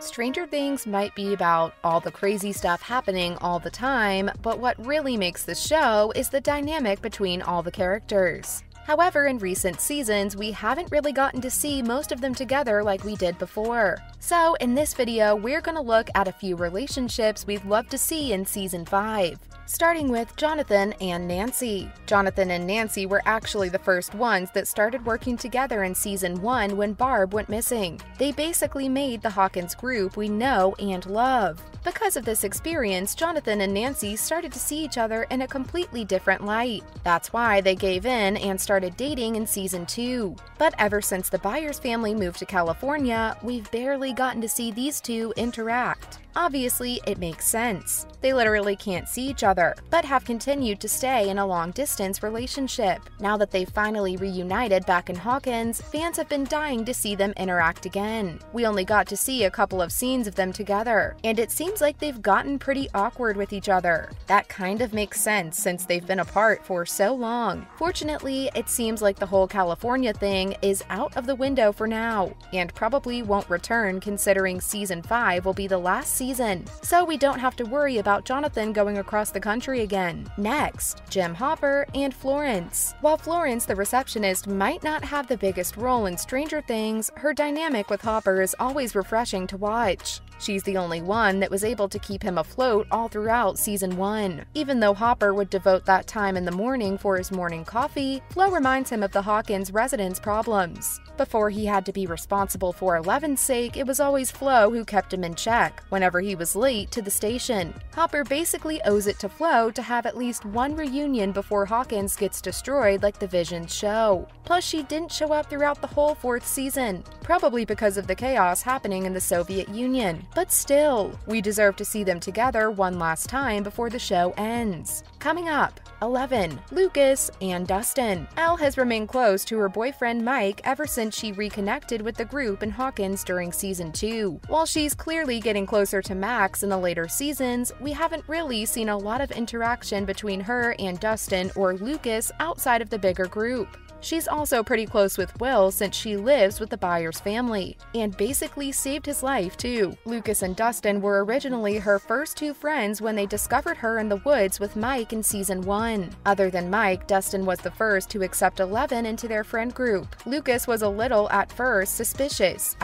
Stranger Things might be about all the crazy stuff happening all the time, but what really makes the show is the dynamic between all the characters. However, in recent seasons, we haven't really gotten to see most of them together like we did before. So, in this video, we're gonna look at a few relationships we'd love to see in Season 5. Starting with Jonathan and Nancy. Jonathan and Nancy were actually the first ones that started working together in Season 1 when Barb went missing. They basically made the Hawkins group we know and love. Because of this experience, Jonathan and Nancy started to see each other in a completely different light. That's why they gave in and started dating in Season 2. But ever since the Byers family moved to California, we've barely gotten to see these two interact. Obviously, it makes sense. They literally can't see each other, but have continued to stay in a long-distance relationship. Now that they've finally reunited back in Hawkins, fans have been dying to see them interact again. We only got to see a couple of scenes of them together, and it seems like they've gotten pretty awkward with each other. That kind of makes sense since they've been apart for so long. Fortunately, it seems like the whole California thing is out of the window for now, and probably won't return considering Season 5 will be the last season, so we don't have to worry about Jonathan going across the country again. Next, Jim Hopper and Florence. While Florence, the receptionist, might not have the biggest role in Stranger Things, her dynamic with Hopper is always refreshing to watch. She's the only one that was able to keep him afloat all throughout Season 1. Even though Hopper would devote that time in the morning for his morning coffee, Flo reminds him of the Hawkins residents' problems. Before he had to be responsible for Eleven's sake, it was always Flo who kept him in check whenever he was late to the station. Hopper basically owes it to Flo to have at least one reunion before Hawkins gets destroyed like the Visions show. Plus, she didn't show up throughout the whole 4th season, probably because of the chaos happening in the Soviet Union. But still, we deserve to see them together one last time before the show ends. Coming up, 11. Lucas and Dustin. Elle has remained close to her boyfriend Mike ever since she reconnected with the group in Hawkins during Season 2. While she's clearly getting closer to Max in the later seasons, we haven't really seen a lot of interaction between her and Dustin or Lucas outside of the bigger group. She's also pretty close with Will since she lives with the Byers family, and basically saved his life too. Lucas and Dustin were originally her first two friends when they discovered her in the woods with Mike in Season 1. Other than Mike, Dustin was the first to accept 11 into their friend group. Lucas was a little, at first, suspicious,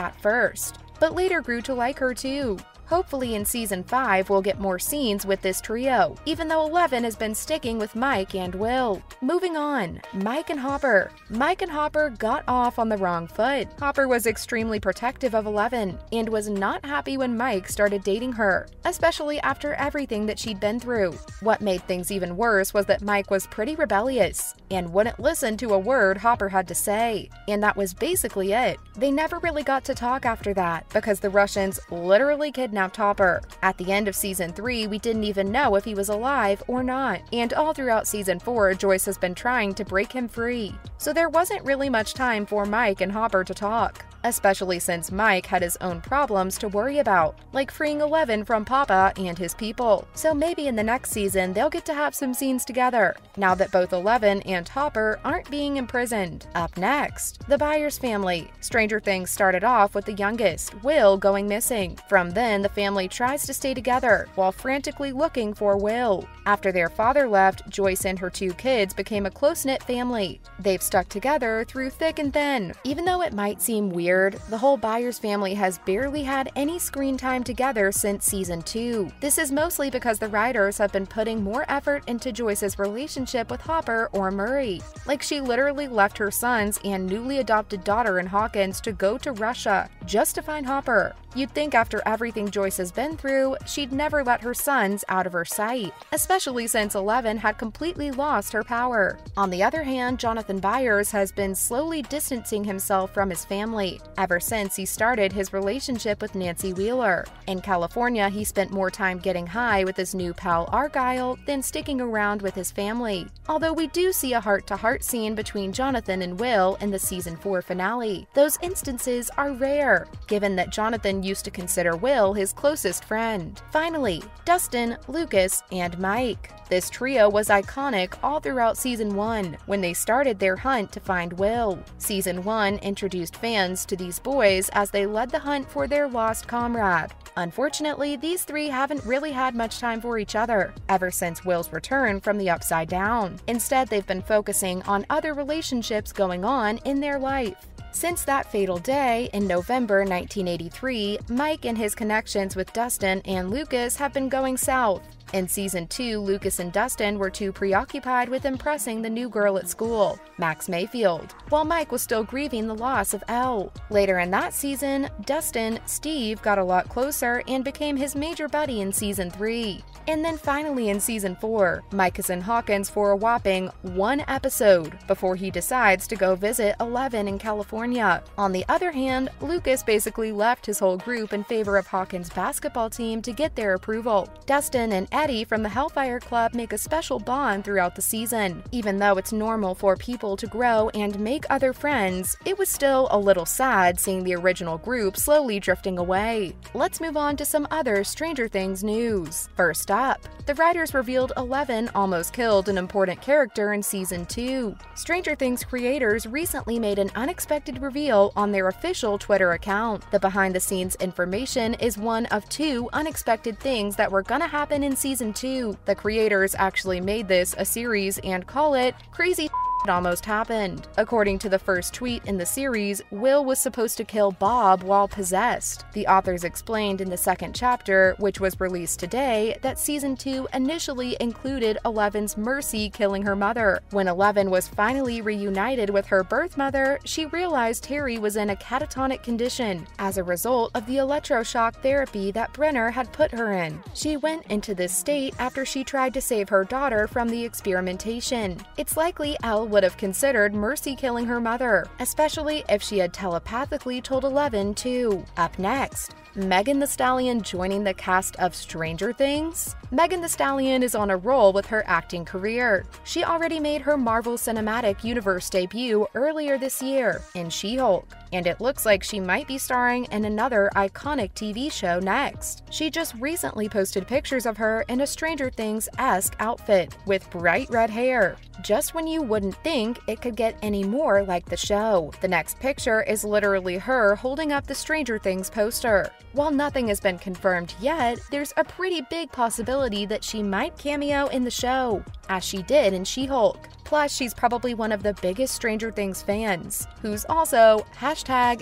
but later grew to like her too. Hopefully in Season 5 we'll get more scenes with this trio, even though 11 has been sticking with Mike and Will. Moving on, Mike and Hopper. Mike and Hopper got off on the wrong foot. Hopper was extremely protective of 11, and was not happy when Mike started dating her, especially after everything that she'd been through. What made things even worse was that Mike was pretty rebellious, and wouldn't listen to a word Hopper had to say. And that was basically it. They never really got to talk after that, because the Russians literally kidnapped Hopper. At the end of Season 3, we didn't even know if he was alive or not, and all throughout Season 4, Joyce has been trying to break him free. So there wasn't really much time for Mike and Hopper to talk, especially since Mike had his own problems to worry about, like freeing 11 from Papa and his people. So maybe in the next season, they'll get to have some scenes together, now that both 11 and Hopper aren't being imprisoned. Up next, the Byers family. Stranger Things started off with the youngest, Will, going missing. From then, the family tries to stay together while frantically looking for Will. After their father left, Joyce and her two kids became a close-knit family. They've stuck together through thick and thin. Even though it might seem weird, the whole Byers family has barely had any screen time together since Season 2. This is mostly because the writers have been putting more effort into Joyce's relationship with Hopper or Murray. Like, she literally left her sons and newly adopted daughter in Hawkins to go to Russia just to find Hopper. You'd think after everything Joyce has been through, she'd never let her sons out of her sight, especially since 11 had completely lost her power. On the other hand, Jonathan Byers has been slowly distancing himself from his family ever since he started his relationship with Nancy Wheeler. In California, he spent more time getting high with his new pal Argyle than sticking around with his family. Although we do see a heart-to-heart scene between Jonathan and Will in the Season 4 finale, those instances are rare, given that Jonathan Dustin used to consider Will his closest friend. Finally, Dustin, Lucas, and Mike. This trio was iconic all throughout Season 1, when they started their hunt to find Will. Season 1 introduced fans to these boys as they led the hunt for their lost comrade. Unfortunately, these three haven't really had much time for each other ever since Will's return from the Upside Down. Instead, they've been focusing on other relationships going on in their life. Since that fatal day in November 1983, Mike and his connections with Dustin and Lucas have been going south. In Season 2, Lucas and Dustin were too preoccupied with impressing the new girl at school, Max Mayfield, while Mike was still grieving the loss of Elle. Later in that season, Dustin, Steve got a lot closer and became his major buddy in Season 3. And then finally in Season 4, Mike is in Hawkins for a whopping 1 episode before he decides to go visit Eleven in California. On the other hand, Lucas basically left his whole group in favor of Hawkins' basketball team to get their approval. Dustin and Eddie from the Hellfire Club make a special bond throughout the season. Even though it's normal for people to grow and make other friends, it was still a little sad seeing the original group slowly drifting away. Let's move on to some other Stranger Things news. First up, the writers revealed Eleven almost killed an important character in Season 2. Stranger Things creators recently made an unexpected reveal on their official Twitter account. The behind-the-scenes information is one of 2 unexpected things that were gonna happen in Season 2. The creators actually made this a series and call it Crazy It Almost Happened. According to the first tweet in the series, Will was supposed to kill Bob while possessed. The authors explained in the second chapter, which was released today, that Season 2 initially included Eleven's Mercy killing her mother. When Eleven was finally reunited with her birth mother, she realized Terry was in a catatonic condition as a result of the electroshock therapy that Brenner had put her in. She went into this state after she tried to save her daughter from the experimentation. It's likely Elle would have considered Mercy killing her mother, especially if she had telepathically told Eleven too. Up next, Megan Thee Stallion joining the cast of Stranger Things? Megan Thee Stallion is on a roll with her acting career. She already made her Marvel Cinematic Universe debut earlier this year in She-Hulk, and it looks like she might be starring in another iconic TV show next. She just recently posted pictures of her in a Stranger Things-esque outfit with bright red hair, just when you wouldn't think it could get any more like the show. The next picture is literally her holding up the Stranger Things poster. While nothing has been confirmed yet, there's a pretty big possibility that she might cameo in the show, as she did in She-Hulk. Plus, she's probably one of the biggest Stranger Things fans, who's also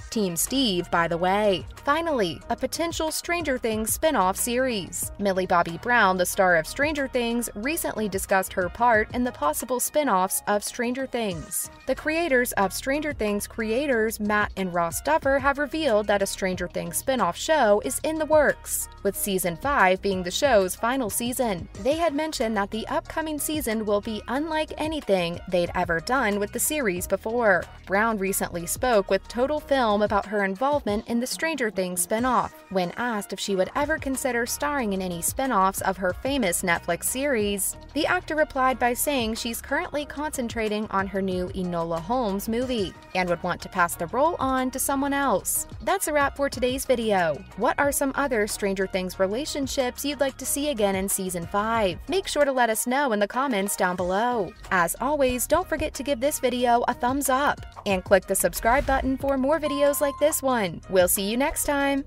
#Team Steve, by the way. Finally, a potential Stranger Things spin-off series. Millie Bobby Brown, the star of Stranger Things, recently discussed her part in the possible spin-offs of Stranger Things. The creators of Stranger Things creators Matt and Ross Duffer have revealed that a Stranger Things spin-off show is in the works, with Season 5 being the show's final season. They had mentioned that the upcoming season will be unlike anything they'd ever done with the series before. Brown recently spoke with Total Film about her involvement in the Stranger Things spin-off. When asked if she would ever consider starring in any spin-offs of her famous Netflix series, the actor replied by saying she's currently concentrating on her new Enola Holmes movie and would want to pass the role on to someone else. That's a wrap for today's video. What are some other Stranger Things relationships you'd like to see again in Season 5? Make sure to let us know in the comments down below. As always, don't forget to give this video a thumbs up and click the subscribe button for more videos like this one. We'll see you next time!